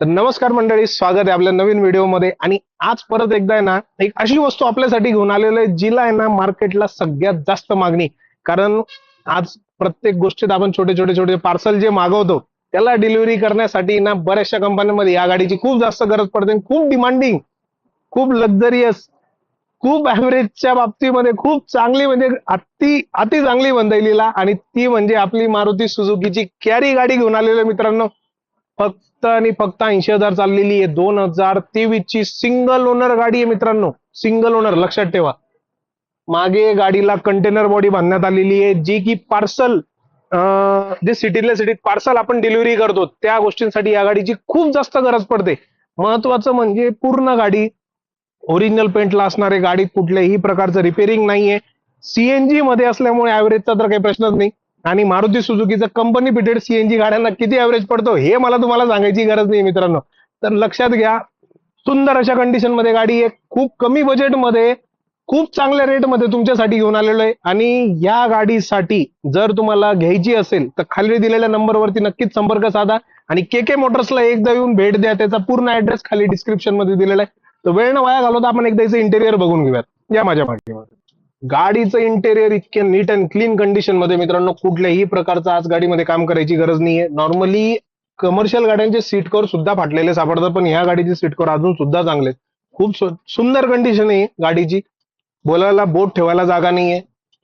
तर नमस्कार मंडळी, स्वागत आहे आपल्या नवीन व्हिडिओमध्ये. आणि आज परत एकदा आहे ना, एक अशी वस्तू आपल्यासाठी घेऊन आलेलो आहे जिला आहे ना मार्केटला सगळ्यात जास्त मागणी. कारण आज प्रत्येक गोष्टीत आपण छोटे छोटे छोटे पार्सल जे मागवतो त्याला डिलिव्हरी करण्यासाठी ना बऱ्याचशा कंपन्यांमध्ये या गाडीची खूप जास्त गरज पडते. खूप डिमांडिंग, खूप लक्झरियस, खूप ऍव्हरेजच्या बाबतीमध्ये खूप चांगली, म्हणजे अति अति चांगली म्हणता येईल. आणि ती म्हणजे आपली मारुती सुझुकीची कॅरी गाडी घेऊन आलेलो आहे मित्रांनो. फक्त आणि फक्त 80,000 चाललेली आहे. 2023 ची सिंगल ओनर गाडी आहे मित्रांनो. सिंगल ओनर, लक्षात ठेवा. मागे गाडीला कंटेनर बॉडी बांधण्यात आलेली आहे, जी की पार्सल, जे सिटीतल्या सिटीत पार्सल आपण डिलिव्हरी करतो त्या गोष्टींसाठी या गाडीची खूप जास्त गरज पडते. महत्वाचं म्हणजे पूर्ण गाडी ओरिजिनल पेंटला असणारे, गाडीत कुठल्याही प्रकारचं रिपेअरिंग नाहीये. सीएनजी मध्ये असल्यामुळे ऍव्हरेजचा तर काही प्रश्नच नाही. आणि मारुती सुझुकीचा कंपनी फिटेड सीएनजी गाड्यांना किती ऍव्हरेज पडतो हे मला तुम्हाला सांगायची गरज नाही मित्रांनो. तर लक्षात घ्या, सुंदर अशा कंडिशन मध्ये गाडी आहे, खूप कमी बजेटमध्ये, खूप चांगल्या रेटमध्ये तुमच्यासाठी घेऊन आलेलो आहे. आणि या गाडीसाठी जर तुम्हाला घ्यायची असेल तर खाली दिलेल्या नंबरवरती नक्कीच संपर्क साधा आणि के के मोटर्सला एकदा येऊन भेट द्या. त्याचा पूर्ण ऍड्रेस खाली डिस्क्रिप्शन मध्ये दिलेला आहे. तर वेळ न वाया घालवता आपण एकदा याचं इंटेरियर बघून घेऊयात. या माझ्या मागे गाडीचं इंटेरियर इतके नीट अँड क्लीन कंडिशन मध्ये मित्रांनो, कुठल्याही प्रकारचं आज गाडीमध्ये काम करायची गरज नाहीये. नॉर्मली कमर्शियल गाड्यांचे सीट कव्हर सुद्धा फाटलेले सापडतात, पण ह्या गाडीचे सीट कव्हर अजून सुद्धा चांगले आहेत. खूप सुंदर कंडिशन आहे गाडीची. बोलायला बोट ठेवायला जागा नाहीये,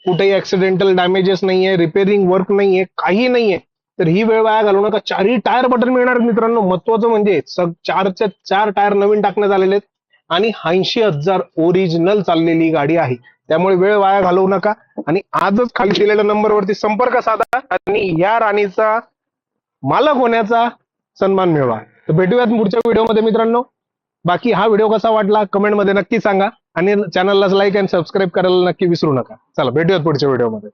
कुठेही ऍक्सिडेंटल डॅमेजेस नाहीये, रिपेअरिंग वर्क नाहीये, काही नाहीये. तर ही वेळ वाया घालू नका. चारही टायर बटन मिळणार मित्रांनो. महत्वाचं म्हणजे चारच्या चार टायर नवीन टाकण्यात आलेले आहेत. आणि 80,000 ओरिजिनल चाललेली गाडी आहे. त्यामुळे वेळ वाया घालवू नका आणि आजच खाली दिलेल्या नंबरवरती संपर्क साधा आणि या राणीचा मालक होण्याचा सन्मान मिळवा. तर भेटूयात पुढच्या व्हिडिओमध्ये मित्रांनो. बाकी हा व्हिडिओ कसा वाटला कमेंट मध्ये नक्की सांगा आणि चॅनलला लाईक आणि सबस्क्राईब करायला नक्की विसरू नका. चला भेटूयात पुढच्या व्हिडिओमध्ये.